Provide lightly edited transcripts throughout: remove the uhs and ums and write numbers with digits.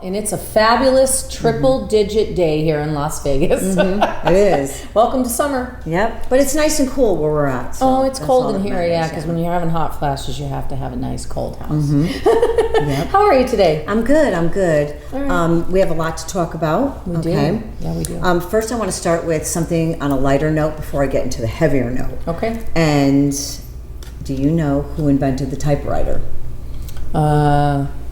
and it's a fabulous triple-digit day here in Las Vegas. It is. Welcome to summer. Yep, but it's nice and cool where we're at. So it's cold in here, yeah, because when you're having hot flashes, you have to have a nice cold house. Yep. How are you today? I'm good. All right. We have a lot to talk about. We do. Yeah, we do. First, I want to start with something on a lighter note before I get into the heavier note. Okay. And do you know who invented the typewriter?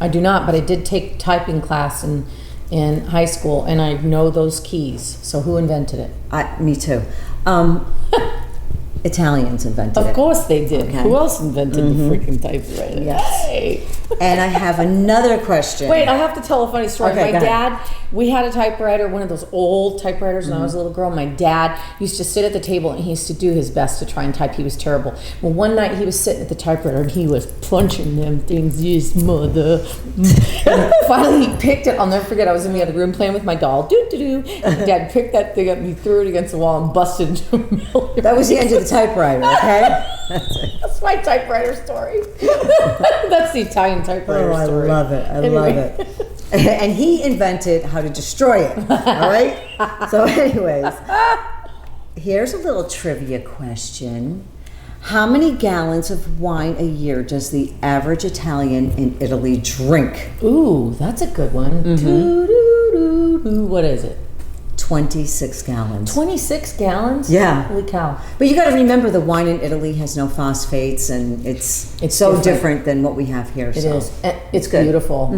I do not, but I did take typing class in high school, and I know those keys. So who invented it? Me too. Italians invented it. Of course they did. Okay. Who else invented the freaking typewriter? Yes. Hey. And I have another question. Wait, I have to tell a funny story. Okay, My go dad, we had a typewriter, one of those old typewriters when I was a little girl. My dad used to sit at the table and he used to do his best to try and type. He was terrible. Well, one night he was sitting at the typewriter and he was punching them things, yes, mother. And finally he picked it. I'll never forget, I was in the other room playing with my doll. Doo-doo-doo. And Dad picked that thing up and he threw it against the wall and busted into a million. That was the end of the typewriter, okay? That's my typewriter story. That's the Italian typewriter I story. love it. I love it. And he invented how to destroy it. All right? So anyways, here's a little trivia question. How many gallons of wine a year does the average Italian in Italy drink? Ooh, that's a good one. Doo-doo-doo-doo. What is it? 26 gallons. 26 gallons? Yeah. Holy cow. But you got to remember the wine in Italy has no phosphates, and it's so different than what we have here. It is. It's good. Beautiful.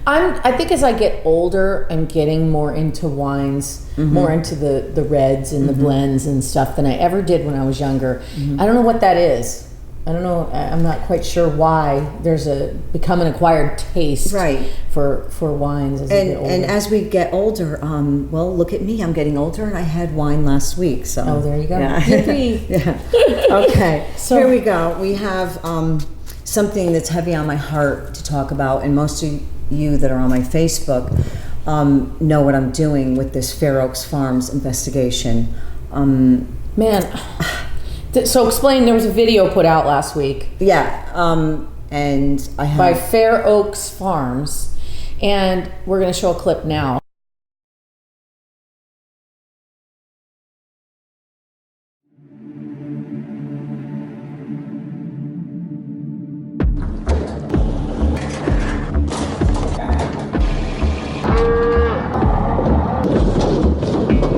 I think as I get older, I'm getting more into wines, more into the reds and the blends and stuff than I ever did when I was younger. I don't know what that is. I don't know. I'm not quite sure why there's become an acquired taste for wines as I get older. And as we get older, well, look at me. I'm getting older, and I had wine last week. So there you go. Yeah. Yeah. Okay. So here we go. We have something that's heavy on my heart to talk about, and most of you that are on my Facebook know what I'm doing with this Fair Oaks Farms investigation. Man. So explain, there was a video put out last week. Yeah, and I have... By Fair Oaks Farms, and we're going to show a clip now.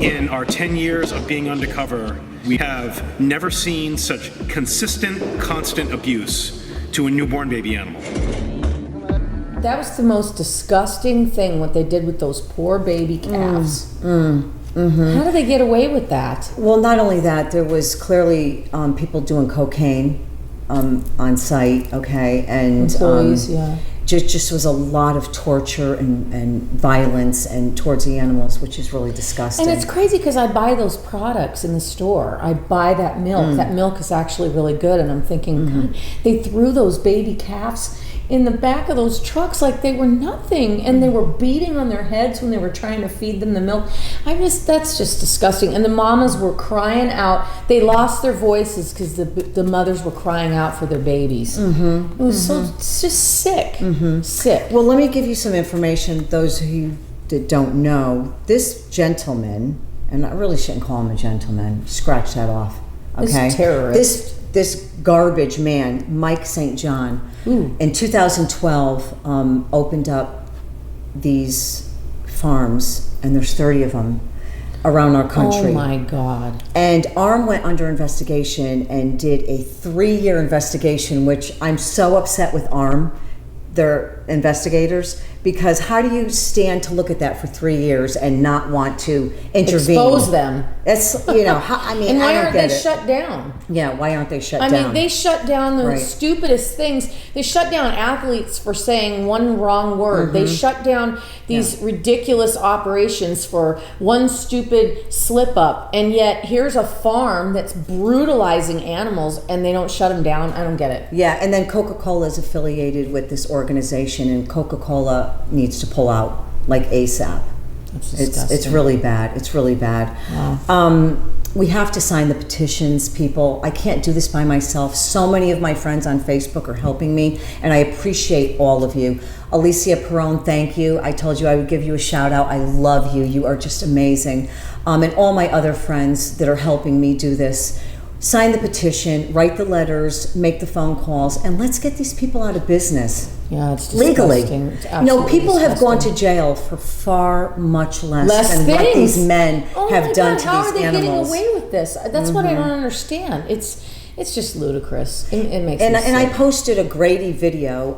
In our 10 years of being undercover, we have never seen such consistent, constant abuse to a newborn baby animal. That was the most disgusting thing, what they did with those poor baby calves. How do they get away with that? Well, not only that, there was clearly people doing cocaine on site, okay? And employees, just was a lot of torture and violence and towards the animals, which is really disgusting. And it's crazy because I buy those products in the store. I buy that milk. That milk is actually really good. And I'm thinking, God, they threw those baby calves in the back of those trucks like they were nothing, and they were beating on their heads when they were trying to feed them the milk. That's just disgusting. And the mamas were crying out. They lost their voices because the mothers were crying out for their babies. It was it's just sick. Sick. Well, let me give you some information, those of you that don't know. This gentleman, and I really shouldn't call him a gentleman, scratch that off, okay? This terrorist. This garbage man, Mike St. John, in 2012 opened up these farms, and there's 30 of them around our country. Oh my God. And ARM went under investigation and did a 3-year investigation, which I'm so upset with ARM, their investigators, because how do you stand to look at that for 3 years and not want to intervene? Expose them. That's, I mean, and why I don't aren't get they it. shut down? Yeah, why aren't they shut down? I mean, they shut down the stupidest things. They shut down athletes for saying one wrong word. They shut down these ridiculous operations for one stupid slip up. And yet, here's a farm that's brutalizing animals, and they don't shut them down. I don't get it. Yeah, and then Coca-Cola is affiliated with this organization, and Coca-Cola needs to pull out like ASAP. That's disgusting. It's really bad. It's really bad. Wow. we have to sign the petitions, people. I can't do this by myself. So many of my friends on Facebook are helping me, and I appreciate all of you. Alicia Perone, thank you. I told you I would give you a shout out. I love you. You are just amazing. And all my other friends that are helping me do this. Sign the petition, write the letters, make the phone calls, and let's get these people out of business. Yeah, it's disgusting. Legally. It's People disgusting. have gone to jail for far much less than things. what these men Oh have my done God, to how these are they animals. getting away with this? That's what I don't understand. It's just ludicrous. It makes And me I sick. posted a Grady video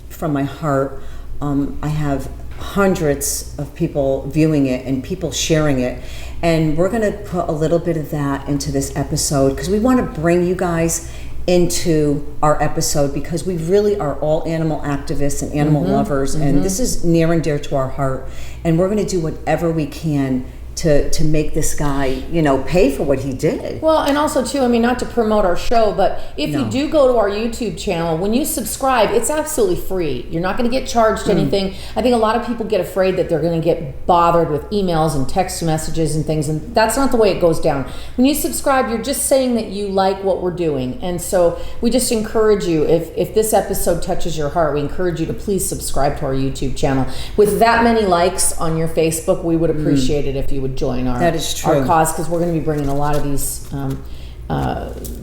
from my heart. I have hundreds of people viewing it and people sharing it. And we're going to put a little bit of that into this episode because we want to bring you guys into our episode because we really are all animal activists and animal lovers. And this is near and dear to our heart. And we're going to do whatever we can to make this guy, pay for what he did. Well, and also too, not to promote our show, but if No. you do go to our YouTube channel, when you subscribe, it's absolutely free. You're not going to get charged anything. I think a lot of people get afraid that they're going to get bothered with emails and text messages and things, and that's not the way it goes down. When you subscribe, you're just saying that you like what we're doing, and so we just encourage you, if this episode touches your heart, we encourage you to please subscribe to our YouTube channel. With that many likes on your Facebook, we would appreciate it if you would join our, That is true. our cause, because we're going to be bringing a lot of these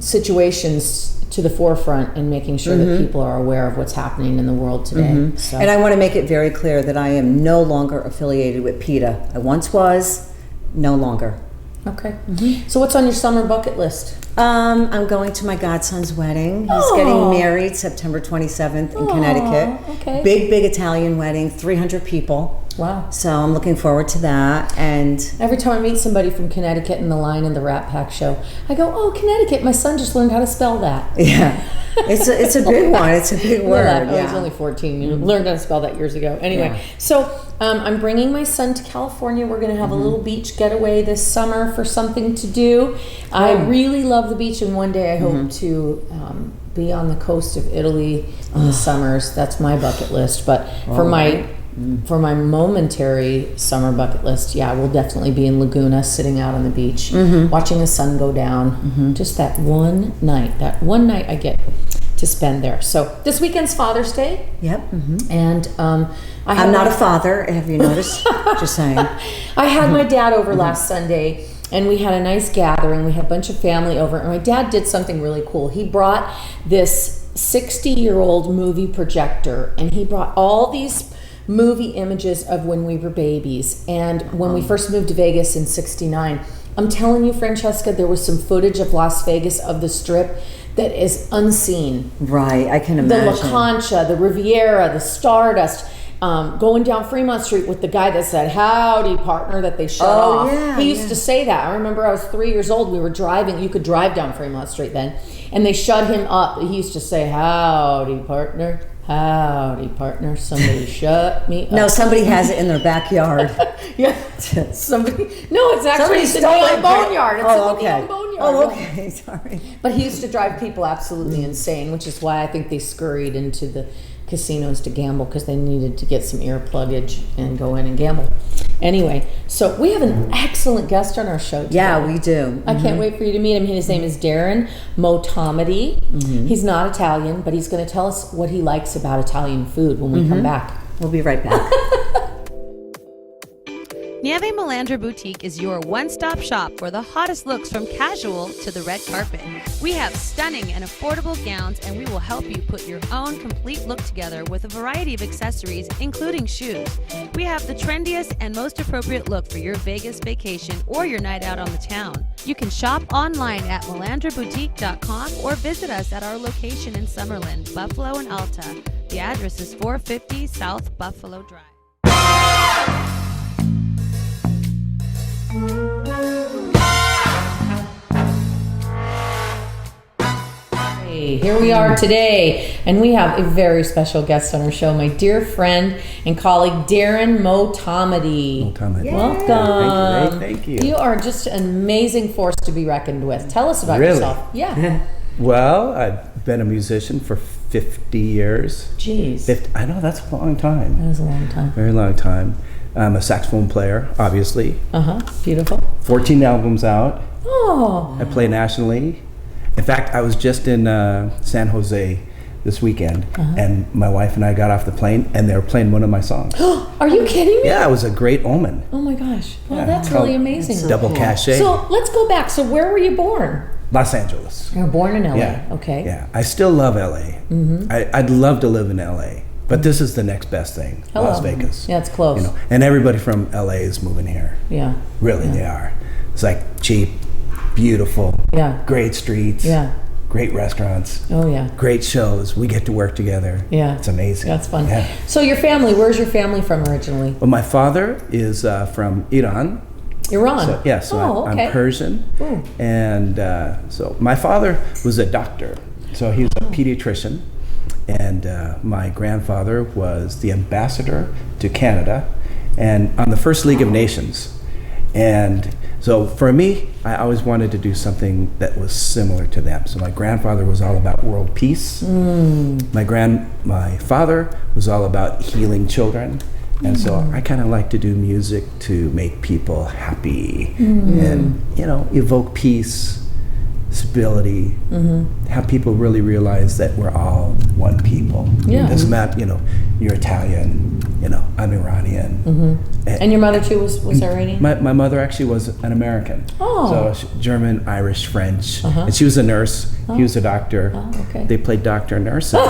situations to the forefront and making sure that people are aware of what's happening in the world today. So. And I want to make it very clear that I am no longer affiliated with PETA. I once was, no longer. Okay. So what's on your summer bucket list? I'm going to my godson's wedding. He's getting married September 27th in Connecticut. Okay. Big Italian wedding, 300 people. Wow. So I'm looking forward to that. And Every time I meet somebody from Connecticut in the line in the Rat Pack show, I go, "Oh, Connecticut! My son just learned how to spell that." yeah, it's a big one. It's a big word. Oh, he's only 14. You learned how to spell that years ago. Anyway, Yeah. so I'm bringing my son to California. We're going to have a little beach getaway this summer for something to do. I really love the beach, and one day I hope to be on the coast of Italy in the summers. That's my bucket list. But for my momentary summer bucket list, we'll definitely be in Laguna, sitting out on the beach, watching the sun go down. Just that one night I get to spend there. So this weekend's Father's Day. Yep. And I'm not a father. Have you noticed? Just saying. I had my dad over last Sunday, and we had a nice gathering. We had a bunch of family over, and my dad did something really cool. He brought this 60-year-old movie projector, and he brought all these movie images of when we were babies. And when we first moved to Vegas in '69, I'm telling you, Francesca, there was some footage of Las Vegas, of the Strip, that is unseen. Right, I can The imagine. La Concha, the Riviera, the Stardust, going down Fremont Street with the guy that said, "Howdy, partner," that they shut off. yeah, He used to say that. I remember I was 3 years old. We were driving. You could drive down Fremont Street then. And they shut him up. He used to say, "Howdy, partner. Howdy, partner. Somebody shut me up." No, somebody has it in their backyard. Yeah. Somebody. No, it's actually the stole Neon it. Boneyard. It's Oh, in the Neon okay. Boneyard. Oh, okay. Sorry. But he used to drive people absolutely insane, which is why I think they scurried into the casinos to gamble, because they needed to get some earpluggage and go in and gamble. Anyway, so we have an excellent guest on our show today. Yeah, we do. I can't wait for you to meet him. His name is Darren Motamedy. He's not Italian, but he's going to tell us what he likes about Italian food when we come back. We'll be right back. Nieve Melandra Boutique is your one-stop shop for the hottest looks from casual to the red carpet. We have stunning and affordable gowns, and we will help you put your own complete look together with a variety of accessories, including shoes. We have the trendiest and most appropriate look for your Vegas vacation or your night out on the town. You can shop online at melandraboutique.com or visit us at our location in Summerlin, Buffalo, and Alta. The address is 450 South Buffalo Drive. Hey, here we are today, and we have a very special guest on our show, my dear friend and colleague, Darren Motamedy. Motamedy. Welcome. Thank you. You are just an amazing force to be reckoned with. Tell us about Really? yourself. Yeah. Well, I've been a musician for 50 years. Jeez. 50, I know, that's a long time. That was a long time. Very long time. I'm a saxophone player, obviously. Beautiful. 14 albums out. Oh, I play nationally. In fact, I was just in San Jose this weekend, and my wife and I got off the plane, and they were playing one of my songs. are you kidding me? Yeah, it was a great omen. Oh my gosh. Well, Yeah, that's called really amazing. so Double cool. cachet. So let's go back. So where were you born? Los Angeles. You were born in LA. Yeah. Okay. Yeah, I still love LA. I'd love to live in LA, but this is the next best thing. Hello. Las Vegas. Yeah, it's close. You know, and everybody from LA is moving here. Yeah. Really, they are. It's like cheap, beautiful, Yeah. great streets, Yeah. great restaurants, Oh yeah. great shows. We get to work together. Yeah. It's amazing. That's fun. Yeah. So your family, where's your family from originally? Well, my father is from Iran. Iran. So, yeah, so oh, okay. I'm Persian. Ooh. And so my father was a doctor. So he was a pediatrician. And my grandfather was the ambassador to Canada and on the First League of Nations. And so for me, I always wanted to do something that was similar to them. So my grandfather was all about world peace. My father was all about healing children. And so I kind of like to do music to make people happy and, you know, evoke peace, stability, have people really realize that we're all one people. Yeah. It doesn't matter, you know, you're Italian, you know, I'm Iranian. And your mother too was Iranian? My mother actually was an American. Oh. So German, Irish, French. And she was a nurse. He was a doctor. Oh, okay. They played doctor and nurse. And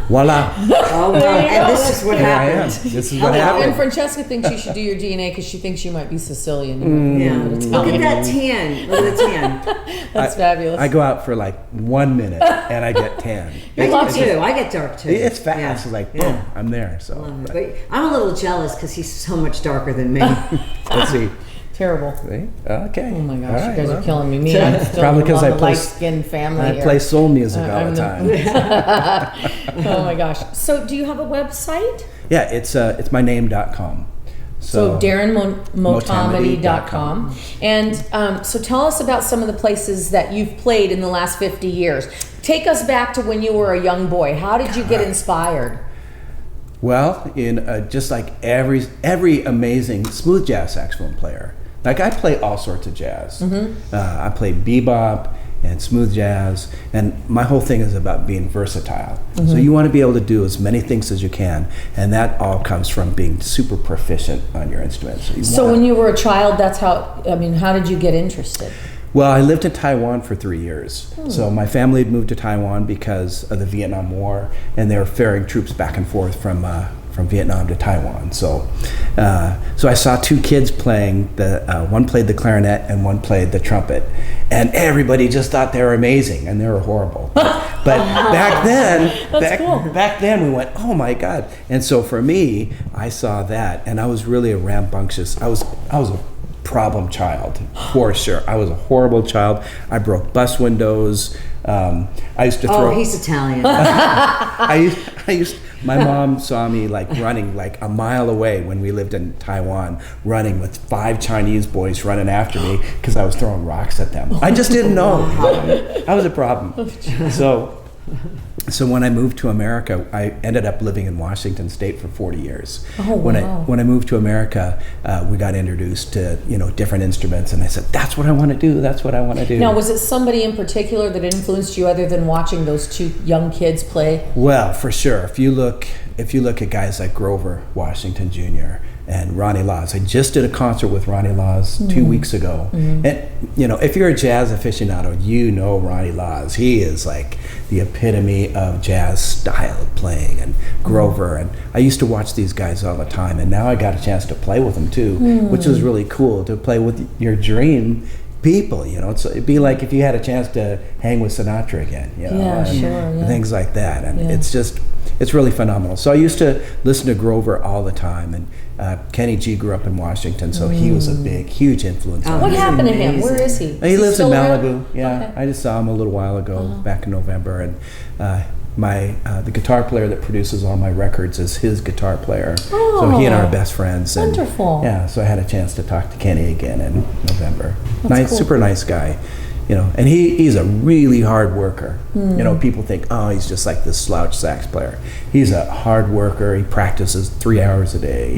voila. Oh, wow. And this is what Here I am. happened. This is what And happened. Francesca thinks you should do your DNA because she thinks you might be Sicilian. Yeah. Look at that tan. Look at the tan. That's fabulous. I go out for like 1 minute and I get tan. I do too. I get dark too. It's fast. Yeah. It's like, Yeah. boom, I'm there. So But I'm a little jealous because he's so much darker than me. let's see. Terrible. See? Okay. Oh my gosh, All you right, guys well, are killing me. Me, I'm still Probably 'cause I the play- light-skinned family I here. play soul music all I'm the the- time. Oh my gosh. So do you have a website? Yeah, it's myname.com. So DarrenMotamedy.com. And so tell us about some of the places that you've played in the last 50 years. Take us back to when you were a young boy. How did you get inspired? Well, in just like every amazing smooth jazz saxophone player, like I play all sorts of jazz. I play bebop and smooth jazz, and my whole thing is about being versatile. So you want to be able to do as many things as you can, and that all comes from being super proficient on your instrument. So when you were a child, that's how did you get interested? Well, I lived in Taiwan for 3 years. So my family had moved to Taiwan because of the Vietnam War, and they were ferrying troops back and forth from Vietnam to Taiwan. So I saw two kids playing. One played the clarinet and one played the trumpet, and everybody just thought they were amazing, and they were horrible. But back then we went, oh my God! And so for me, I saw that, and I was really a rambunctious. I was a problem child for sure. I was a horrible child. I broke bus windows. I used to throw. Oh, he's Italian. My mom saw me like running like a mile away when we lived in Taiwan, running with 5 Chinese boys running after me because I was throwing rocks at them. I just didn't know. I was a problem. So when I moved to America, I ended up living in Washington State for 40 years. Oh, when wow. I moved to America, we got introduced to different instruments, and I said, "That's what I want to do. That's what I want to do." Now, was it somebody in particular that influenced you other than watching those two young kids play? Well, for sure. If you look at guys like Grover Washington Jr. and Ronnie Laws, I just did a concert with Ronnie Laws 2 weeks ago. And if you're a jazz aficionado, you know Ronnie Laws. He is like the epitome of jazz style playing, and Grover. And I used to watch these guys all the time, and now I got a chance to play with them too, which was really cool to play with your dream people. It'd be like if you had a chance to hang with Sinatra again. Yeah, and sure, yeah. things like that. And Yeah. it's really phenomenal. So I used to listen to Grover all the time, and Kenny G grew up in Washington, so he was a huge influence on What me. happened to him? amazing. Where is he? He lives in still around? Malibu. Yeah, Okay. I just saw him a little while ago, back in November, and the guitar player that produces all my records is his guitar player. So he and I are best friends. And, Wonderful. Yeah, so I had a chance to talk to Kenny again in November. That's cool. Super nice guy. and he's a really hard worker. People think, oh, he's just like this slouch sax player. He's a hard worker. He practices 3 hours a day.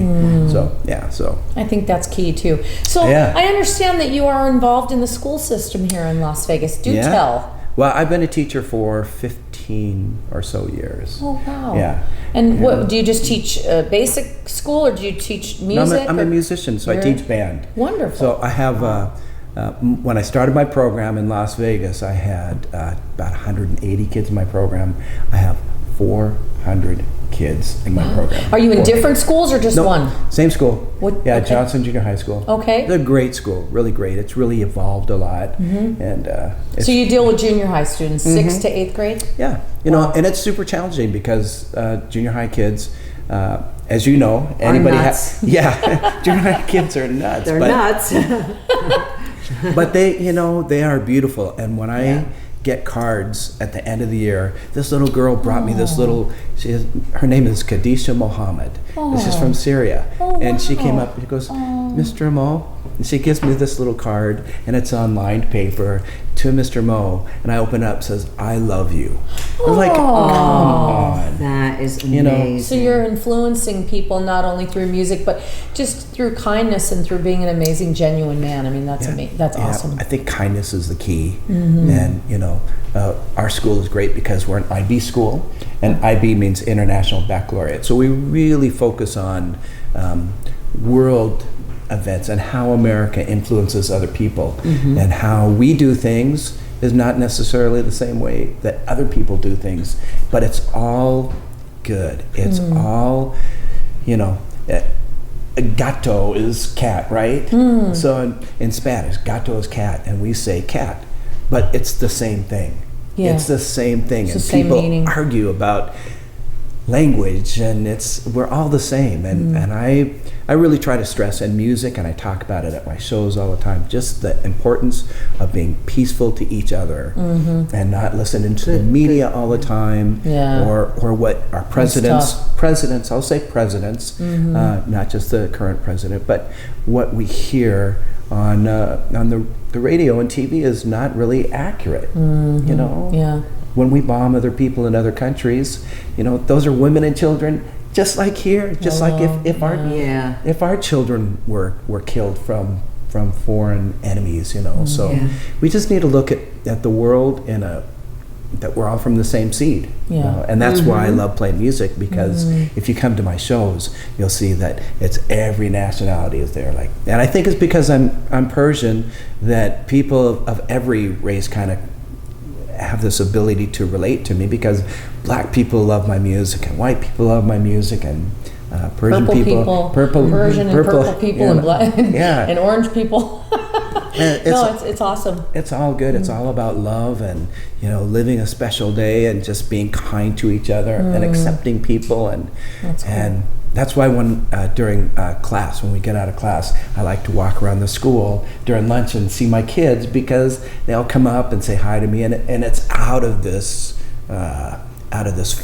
So I think that's key too. So I understand that you are involved in the school system here in Las Vegas. Do tell. Well, I've been a teacher for 15 or so years. Oh, wow. Yeah. And what do you just teach basic school, or do you teach music? No, I'm a musician, so I teach band. Wonderful. So I have, when I started my program in Las Vegas, I had about 180 kids in my program. I have 400 kids in my program. Are you in different schools or just one? Same school. What? Yeah, Johnson Junior High School. Okay. It's a great school, really great. It's really evolved a lot. And so you deal with junior high students, 6th to 8th grade? Yeah, and it's super challenging because junior high kids, as you know, anybody has, junior high kids are nuts. They're nuts. But they are beautiful. And when I get cards at the end of the year, this little girl brought me this little, her name is Khadisha Mohammed. This is from Syria. And she came up and she goes, Mr. Mo, and she gives me this little card, and it's on lined paper, to Mr. Mo, and I open it up, it says, I love you. I was like, come on. That is amazing. So you're influencing people not only through music, but just through kindness and through being an amazing, genuine man. I mean, that's amazing. That's awesome. I think kindness is the key. And, our school is great because we're an IB school, and IB means International Baccalaureate. So we really focus on world events and how America influences other people, and how we do things is not necessarily the same way that other people do things, but it's all good. It's all, gato is cat, right? So in Spanish, gato is cat, and we say cat, but it's the same thing. It's the same thing, and people argue about language, and we're all the same. And I really try to stress in music, and I talk about it at my shows all the time, just the importance of being peaceful to each other, and not listening to the media all the time, or what our presidents, I'll say presidents, not just the current president, but what we hear on the radio and TV is not really accurate. When we bomb other people in other countries, those are women and children, just like here. Just like if our children were killed from foreign enemies, So we just need to look at the world that we're all from the same seed. And that's why I love playing music, because if you come to my shows, you'll see that it's every nationality is there. And I think it's because I'm Persian that people of every race kind of have this ability to relate to me, because black people love my music, and white people love my music, and Persian Persian and purple people, and black and orange people. It's awesome. It's all good. It's all about love, and living a special day, and just being kind to each other, and accepting people, and that's cool. And that's why during class, when we get out of class, I like to walk around the school during lunch and see my kids, because they'll come up and say hi to me, and it's out of this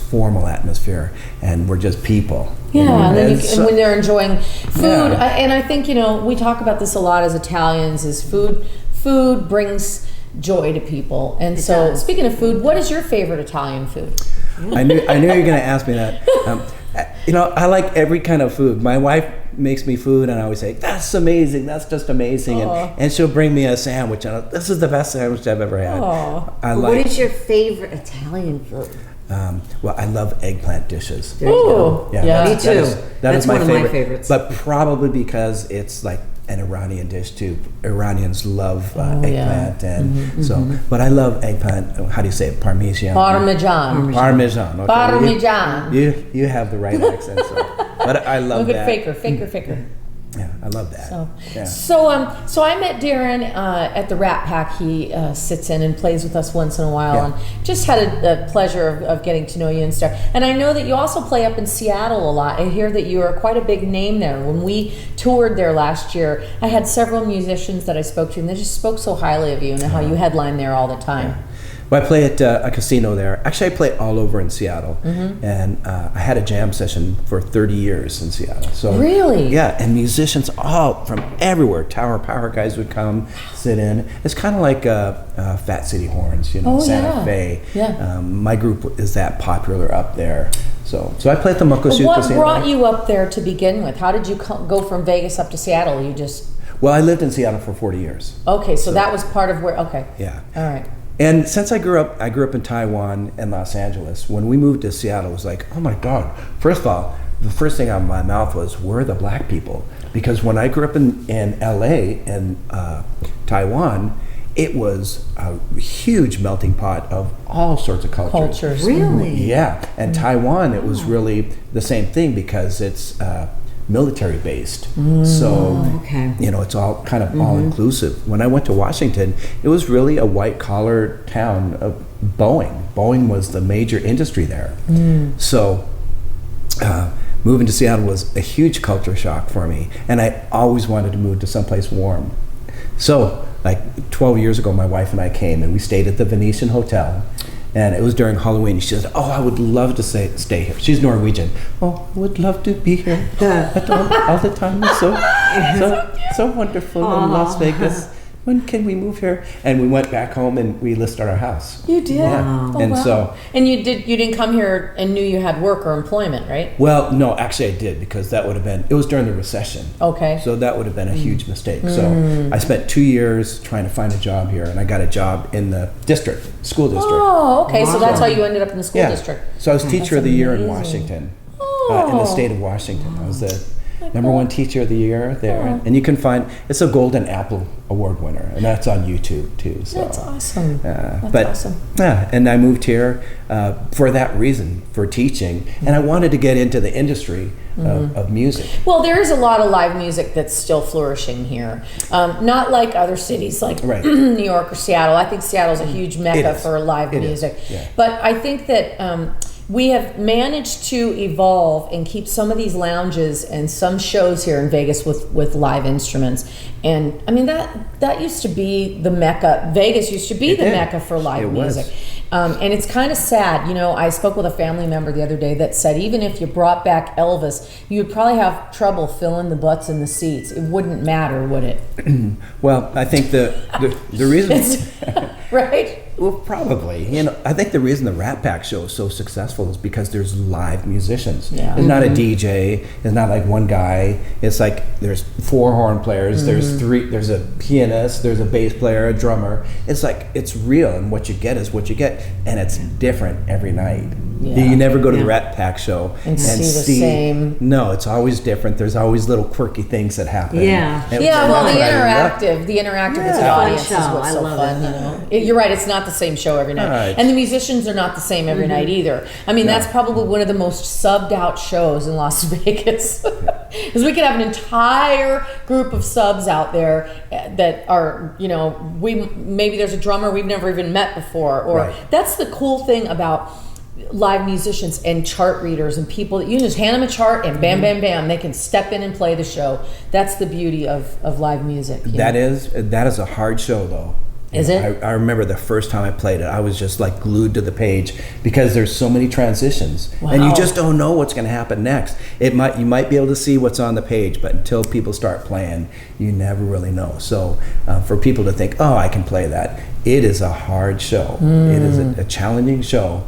formal atmosphere, and we're just people. And when they're enjoying food, and I think we talk about this a lot as Italians, is food brings joy to people. And so, speaking of food, what is your favorite Italian food? I knew you were going to ask me that. I like every kind of food. My wife makes me food, and I always say, that's amazing, that's just amazing, and she'll bring me a sandwich, and this is the best sandwich I've ever had. What is your favorite Italian food? Well, I love eggplant dishes. Ooh, me too. That's one my of favorite. My favorites. But probably because it's like an Iranian dish too. Iranians love eggplant, and so. But I love eggplant. How do you say it? Parmesan. Parmesan. Okay. Parmesan. You have the right accent. So. But I love that. Faker. Yeah, I love that. So I met Darren at the Rat Pack. He sits in and plays with us once in a while, and just had a pleasure of getting to know you and stuff. And I know that you also play up in Seattle a lot. I hear that you are quite a big name there. When we toured there last year, I had several musicians that I spoke to, and they just spoke so highly of you and how you headline there all the time. Well, I play at a casino there. Actually, I play all over in Seattle, and I had a jam session for 30 years in Seattle. So Really? yeah, and musicians all from everywhere. Tower Power guys would come sit in. It's kind of like Fat City Horns, you know, Oh, Santa yeah. Fe. Yeah. My group is that popular up there. So I play at the Muckleshoot What Casino. brought you up there to begin with? How did you go from Vegas up to Seattle? You just Well, I lived in Seattle for 40 years. okay, so that was part of where. Okay, Yeah. all right. And since I grew up in Taiwan and Los Angeles. When we moved to Seattle, it was like, oh my God. First of all, the first thing out of my mouth was, where are the black people? Because when I grew up in LA and Taiwan, it was a huge melting pot of all sorts of cultures. Really? Yeah. And Taiwan, it was really the same thing because it's military based. So, Okay. you know, it's all kind of all inclusive. When I went to Washington, it was really a white collar town of Boeing. Boeing was the major industry there. So, moving to Seattle was a huge culture shock for me. And I always wanted to move to someplace warm. So, like 12 years ago, my wife and I came and we stayed at the Venetian Hotel. And it was during Halloween. She said, "Oh, I would love to stay here." She's Norwegian. "Oh, I would love to be here all the time. It's so wonderful in Las Vegas. When can we move here?" And we went back home and we listed our house. You did. Yeah. Oh, And wow. so- and you didn't come here and knew you had work or employment, right? Well, no, actually I did, because that would have been, it was during the recession. Okay. So that would have been a huge mistake. So I spent 2 years trying to find a job here, and I got a job in the school district. Oh, okay. So that's Wow. how you ended up in the school Yeah. district. So I was teacher of the year in amazing. Washington, in Oh. the state of Washington. I was the number one teacher of the year there. And you can find, it's a Golden Apple Award winner, and that's on YouTube too. So. That's awesome. But That's awesome. yeah, and I moved here for that reason, for teaching, and I wanted to get into the industry of music. Well, there is a lot of live music that's still flourishing here. Not like other cities like Right. New York or Seattle. I think Seattle's a huge mecca It is. for live It is, music. yeah. But I think that we have managed to evolve and keep some of these lounges and some shows here in Vegas with live instruments. And I mean, that used to be the mecca. Vegas used to be the did. mecca for live It was. music. And it's kind of sad. You know, I spoke with a family member the other day that said even if you brought back Elvis, you would probably have trouble filling the butts in the seats. It wouldn't matter, would it? Well, I think the reason, Right? well, probably, you know, I think the reason the Rat Pack show is so successful is because there's live musicians. Yeah. It's not a DJ. It's not like one guy. It's like there's 4 horn players. There's 3. There's a pianist. There's a bass player, a drummer. It's like it's real, and what you get is what you get, and it's different every night. Yeah. You never go to the Rat Pack show And see the same. No, it's always different. There's always little quirky things that happen. Yeah. And- Yeah, well, the and I love- interactive with the Yeah. audience Fun is show. what's I so love fun. it. You know, You're right. It's not the same show every night, Right. and the musicians are not the same every night either. I mean, that's probably one of the most subbed out shows in Las Vegas, because we could have an entire group of subs out there that are, you know, maybe there's a drummer we've never even met before, or Right. that's the cool thing about live musicians and chart readers and people that you just hand them a chart and bam, bam, bam, they can step in and play the show. That's the beauty of live music. you That know? is a hard show, though. Is You it? know, I remember the first time I played it, I was just like glued to the page because there's so many transitions, and you Wow. just don't know what's going to happen next. You might be able to see what's on the page, but until people start playing, you never really know. So for people to think, "Oh, I can play that," it is a hard show. It is a challenging show.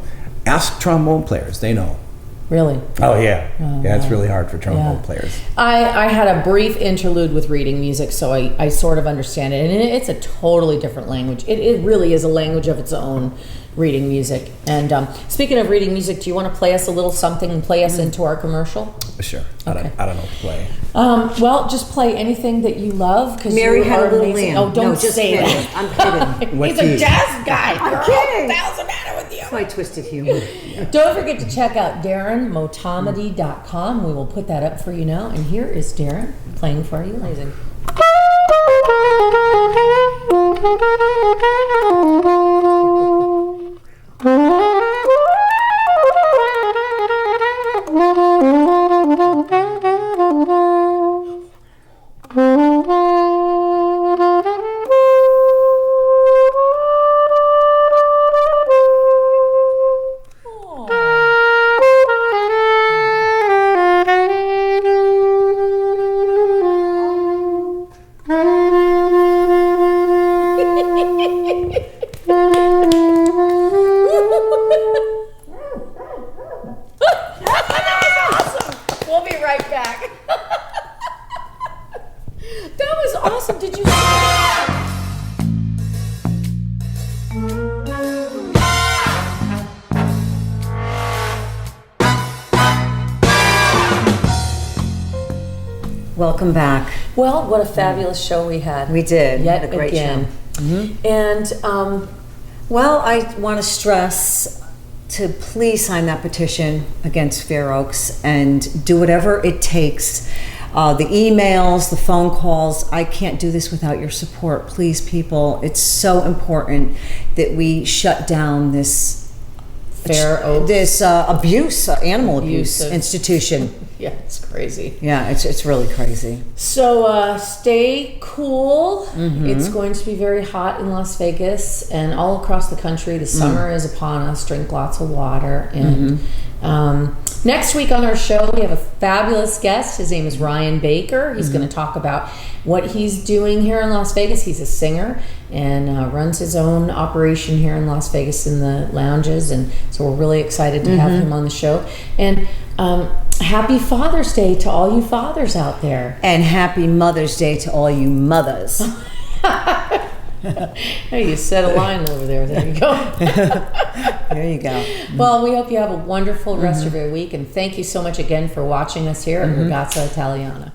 Ask trombone players; they know. Really? Oh yeah, yeah. It's really hard for trombone Yeah. players. I had a brief interlude with reading music, so I sort of understand it. And it's a totally different language. It really is a language of its own, reading music. And speaking of reading music, do you want to play us a little something and play us into our commercial? Sure. Okay. I don't know what to play. Well, just play anything that you love. Because Mary you Had a are Little amazing. Lamb. Oh, don't No, just say kidding. that. I'm kidding. What He's key? a jazz guy. I'm girl. kidding. What the hell's the matter with you? That's my twisted humor. Don't forget to check out DarrenMotamedy.com. We will put that up for you now. And here is Darren playing for you. Amazing. Welcome back. Well, what a fabulous show we had. We did. Yet Had a great again. show. And Well, I want to stress to please sign that petition against Fair Oaks and do whatever it takes. The emails, the phone calls, I can't do this without your support. Please, people, it's so important that we shut down this Fair Oaks. This abuse, animal abuse Abusive. institution. yeah, it's crazy. Yeah, it's really crazy. So stay cool. It's going to be very hot in Las Vegas and all across the country. The summer is upon us. Drink lots of water. And next week on our show, we have a fabulous guest. His name is Ryan Baker. He's going to talk about what he's doing here in Las Vegas. He's a singer and runs his own operation here in Las Vegas in the lounges. And so we're really excited to have him on the show. And happy Father's Day to all you fathers out there. And happy Mother's Day to all you mothers. Hey, you said a line over there. There you go. There you go. Well, we hope you have a wonderful rest of your week. And thank you so much again for watching us here at Ragazza Italiana.